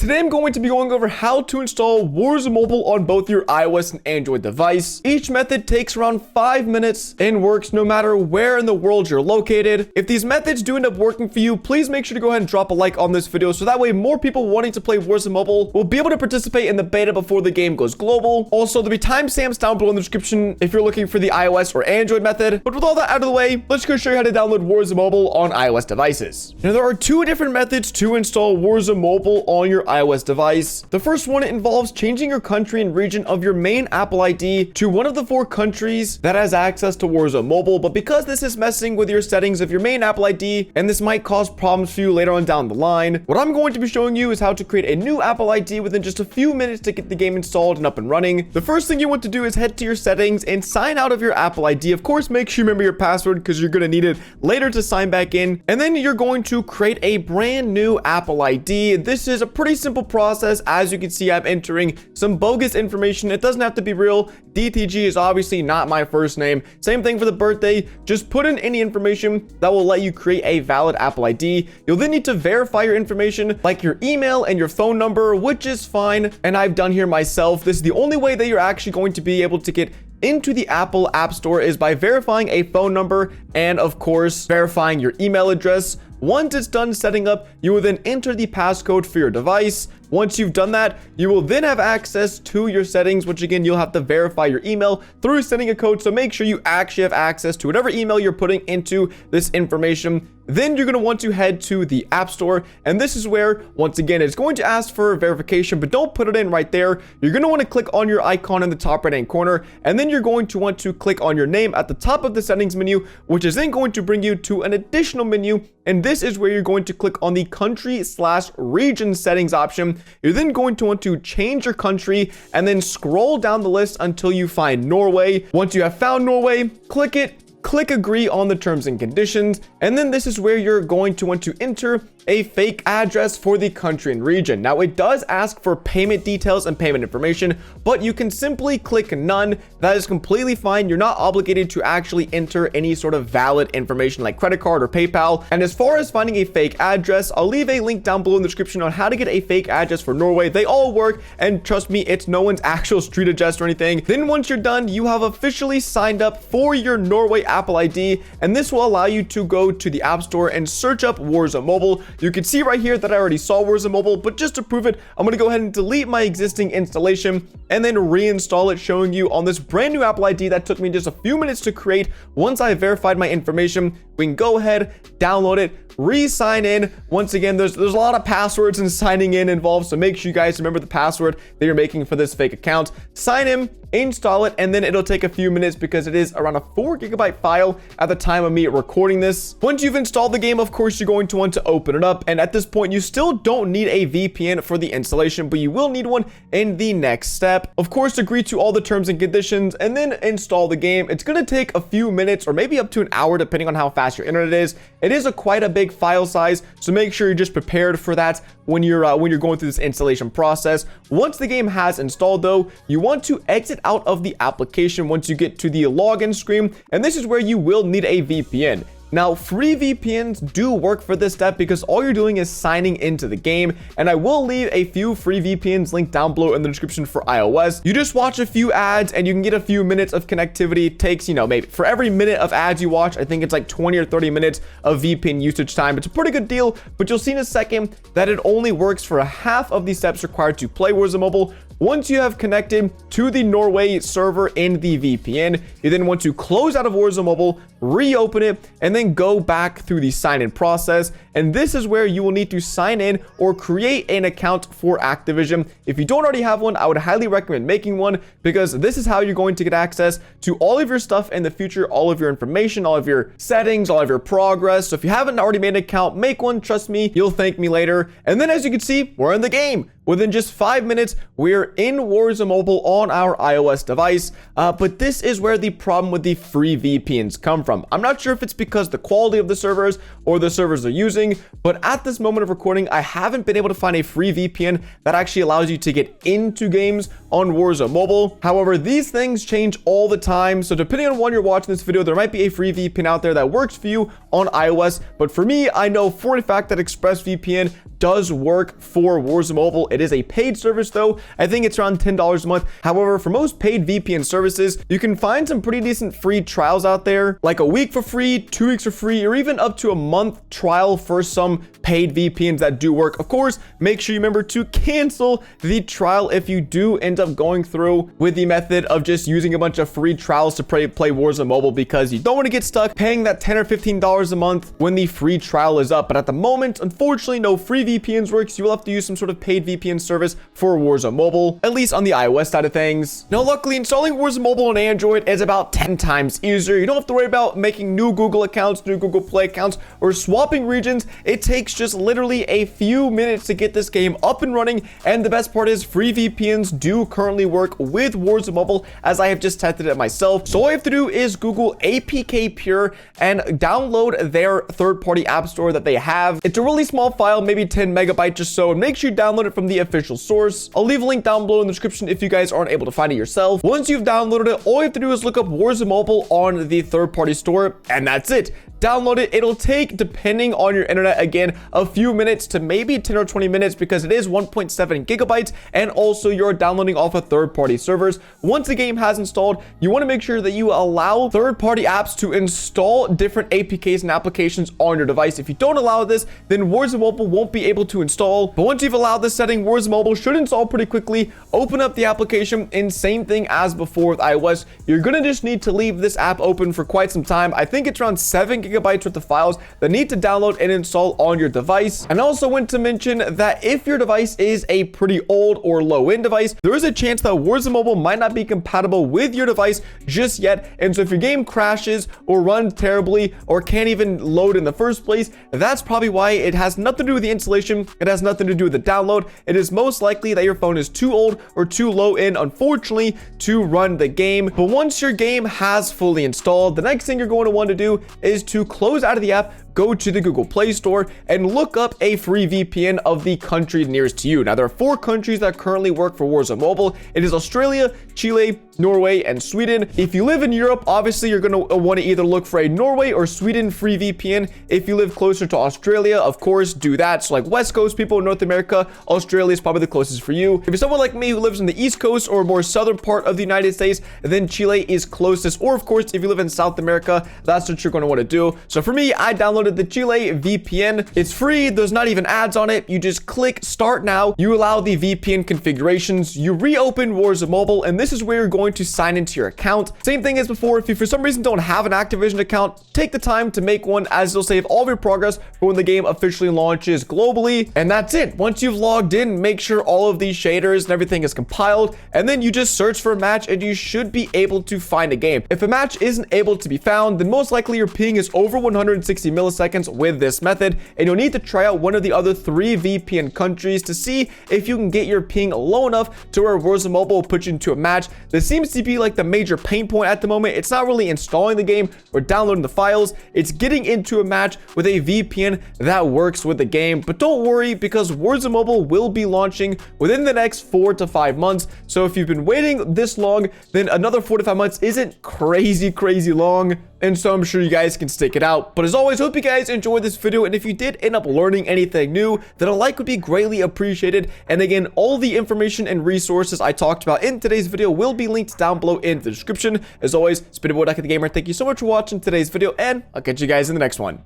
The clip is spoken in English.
Today I'm going to be going over how to install WARZONE Mobile on both your iOS and Android device. Each method takes around 5 minutes and works no matter where in the world you're located. If these methods do end up working for you, please make sure to go ahead and drop a like on this video so that way more people wanting to play WARZONE Mobile will be able to participate in the beta before the game goes global. Also, there'll be timestamps down below in the description if you're looking for the iOS or Android method. But with all that out of the way, let's go show you how to download WARZONE Mobile on iOS devices. Now, there are two different methods to install WARZONE Mobile on your iOS device. The first one involves changing your country and region of your main Apple ID to one of the 4 countries that has access to WARZONE Mobile, but because this is messing with your settings of your main Apple ID, and this might cause problems for you later on down the line, what I'm going to be showing you is how to create a new Apple ID within just a few minutes to get the game installed and up and running. The first thing you want to do is head to your settings and sign out of your Apple ID. Of course, make sure you remember your password because you're going to need it later to sign back in, and then you're going to create a brand new Apple ID. This is a pretty simple process. As you can see, I'm entering some bogus information. It doesn't have to be real. DTG is obviously not my first name. Same thing for the birthday. Just put in any information that will let you create a valid Apple ID. You'll then need to verify your information like your email and your phone number, which is fine, and I've done here myself. This is the only way that you're actually going to be able to get into the Apple App Store is by verifying a phone number and, of course, verifying your email address. Once it's done setting up, you will then enter the passcode for your device. Once you've done that, you will then have access to your settings, which again, you'll have to verify your email through sending a code. So make sure you actually have access to whatever email you're putting into this information. Then you're going to want to head to the App Store. And this is where, once again, it's going to ask for verification, but don't put it in right there. You're going to want to click on your icon in the top right-hand corner. And then you're going to want to click on your name at the top of the settings menu, which is then going to bring you to an additional menu. And this is where you're going to click on the country/region settings option. You're then going to want to change your country and then scroll down the list until you find Norway. Once you have found Norway, click it. Click agree on the terms and conditions, and then this is where you're going to want to enter a fake address for the country and region. Now, it does ask for payment details and payment information, but you can simply click none. That is completely fine. You're not obligated to actually enter any sort of valid information like credit card or PayPal. And as far as finding a fake address, I'll leave a link down below in the description on how to get a fake address for Norway. They all work, and trust me, it's no one's actual street address or anything. Then once you're done, you have officially signed up for your Norway Apple ID, and this will allow you to go to the App Store and search up WARZONE Mobile. You can see right here that I already saw WARZONE Mobile, but just to prove it, I'm going to go ahead and delete my existing installation and then reinstall it, showing you on this brand new Apple ID that took me just a few minutes to create. Once I verified my information, we can go ahead, download it, re-sign in. Once again, there's a lot of passwords and signing in involved, so make sure you guys remember the password that you're making for this fake account. Sign in, install it, and then it'll take a few minutes because it is around a 4 GB file at the time of me recording this. Once you've installed the game, of course, you're going to want to open it up, and at this point, you still don't need a VPN for the installation, but you will need one in the next step. Of course, agree to all the terms and conditions, and then install the game. It's going to take a few minutes or maybe up to an hour, depending on how fast your internet is. It is quite a big file size, so make sure you're just prepared for that when you're going through this installation process. Once the game has installed, though, you want to exit out of the application once you get to the login screen, and this is where you will need a VPN. Now, free VPNs do work for this step because all you're doing is signing into the game, and I will leave a few free VPNs linked down below in the description for iOS. You just watch a few ads and you can get a few minutes of connectivity. It takes, maybe for every minute of ads you watch, I think it's like 20 or 30 minutes of VPN usage time. It's a pretty good deal, but you'll see in a second that it only works for a half of the steps required to play WARZONE Mobile. Once you have connected to the Norway server in the VPN, you then want to close out of WARZONE Mobile, reopen it, and then go back through the sign-in process. And this is where you will need to sign in or create an account for Activision. If you don't already have one, I would highly recommend making one because this is how you're going to get access to all of your stuff in the future, all of your information, all of your settings, all of your progress. So if you haven't already made an account, make one. Trust me, you'll thank me later. And then as you can see, we're in the game. Within just 5 minutes, we're in WARZONE Mobile on our iOS device, but this is where the problem with the free VPNs come from. I'm not sure if it's because the quality of the servers or the servers they're using, recording, but at this moment of recording, I haven't been able to find a free VPN that actually allows you to get into games on Warzone Mobile. However, these things change all the time, so depending on when you're watching this video, there might be a free VPN out there that works for you on iOS, but for me, I know for a fact that ExpressVPN does work for Warzone Mobile. It is a paid service though. I think it's around $10 a month. However, for most paid VPN services, you can find some pretty decent free trials out there, like a week for free, 2 weeks for free, or even up to a month trial for some paid VPNs that do work. Of course, make sure you remember to cancel the trial if you do end up going through with the method of just using a bunch of free trials to play Warzone Mobile, because you don't want to get stuck paying that $10 or $15 a month when the free trial is up. But at the moment, unfortunately, no free VPNs works. You will have to use some sort of paid VPN service for Warzone Mobile, at least on the iOS side of things. Now, luckily, installing Warzone Mobile on Android is about 10 times easier. You don't have to worry about making new Google accounts, new Google Play accounts, or swapping regions. It takes just literally a few minutes to get this game up and running, and the best part is free VPNs do currently work with Warzone Mobile, as I have just tested it myself. So all you have to do is Google APK Pure and download their third-party app store that they have. It's a really small file, maybe 10 megabytes or so, and make sure you download it from the official source. I'll leave a link down below in the description if you guys aren't able to find it yourself. Once you've downloaded it, all you have to do is look up Warzone Mobile on the third-party store, and that's it. Download it. It'll take, depending on your internet, again, a few minutes to maybe 10 or 20 minutes, because it is 1.7 gigabytes, and also you're downloading off of third-party servers. Once the game has installed, you want to make sure that you allow third-party apps to install different APKs and applications on your device. If you don't allow this, then Warzone Mobile won't be able to install. But once you've allowed this setting, Warzone Mobile should install pretty quickly. Open up the application, and same thing as before with iOS. You're going to just need to leave this app open for quite some time. I think it's around 7 gigabytes worth of files that need to download and install on your device. And I also want to mention that if your device is a pretty old or low-end device, there is a chance that Warzone Mobile might not be compatible with your device just yet. And so if your game crashes or runs terribly or can't even load in the first place, that's probably why. It has nothing to do with the installation. It has nothing to do with the download. It is most likely that your phone is too old or too low end, unfortunately, to run the game. But once your game has fully installed, the next thing you're going to want to do is to close out of the app, go to the Google Play Store, and look up a free VPN of the country nearest to you. Now, there are 4 countries that currently work for Warzone Mobile. It is Australia, Chile, Norway, and Sweden. If you live in Europe, obviously you're going to want to either look for a Norway or Sweden free VPN. If you live closer to Australia, of course, do that. So like West Coast people in North America, Australia is probably the closest for you. If you're someone like me who lives in the East Coast or more southern part of the United States, then Chile is closest. Or of course, if you live in South America, that's what you're going to want to do. So for me, I downloaded the Chile VPN. It's free. There's not even ads on it. You just click start now. You allow the VPN configurations. You reopen Warzone Mobile, and this is where you're going to sign into your account. Same thing as before. If you for some reason don't have an Activision account, take the time to make one, as it'll save all of your progress for when the game officially launches globally. And that's it. Once you've logged in, make sure all of these shaders and everything is compiled, and then you just search for a match, and you should be able to find a game. If a match isn't able to be found, then most likely your ping is over 160 milliseconds with this method, and you'll need to try out one of the other 3 VPN countries to see if you can get your ping low enough to where Warzone Mobile will put you into a match. This seems to be like the major pain point at the moment. It's not really installing the game or downloading the files. It's getting into a match with a VPN that works with the game. But don't worry, because Warzone Mobile will be launching within the next 4 to 5 months. So if you've been waiting this long, then another 4 to 5 months isn't crazy long. And so I'm sure you guys can stick it out. But as always, hope you guys enjoyed this video. And if you did end up learning anything new, then a like would be greatly appreciated. And again, all the information and resources I talked about in today's video will be linked down below in the description. As always, it's been your boy DuckyTheGamer. Thank you so much for watching today's video, and I'll catch you guys in the next one.